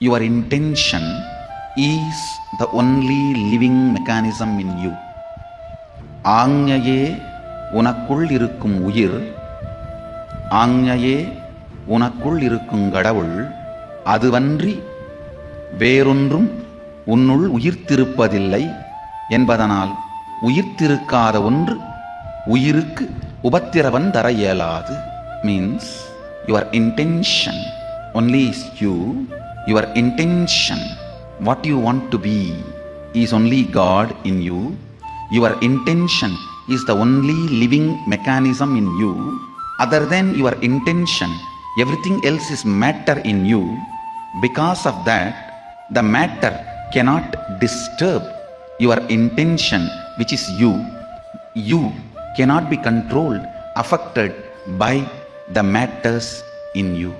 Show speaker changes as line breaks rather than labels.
your intention is the only living mechanism in you. ஆஞ்ஞையே உனக்குள் இருக்கும் உயிர், ஆஞ்ஞையே உனக்குள் இருக்கும் கடவுள், அதுவன்றி வேறொன்றும் உன்னுள் உயிர்த்திருப்பதில்லை என்பதனால் உயிர்த்திருக்காத ஒன்று உயிருக்கு உபத்திரவம் தர இயலாது. Means your intention only is you. Your intention, what you want to be, is only God in you. Your intention is the only living mechanism in you. Other than your intention, everything else is matter in you. Because of that, the matter cannot disturb your intention, which is you. You cannot be controlled, affected by the matters in you.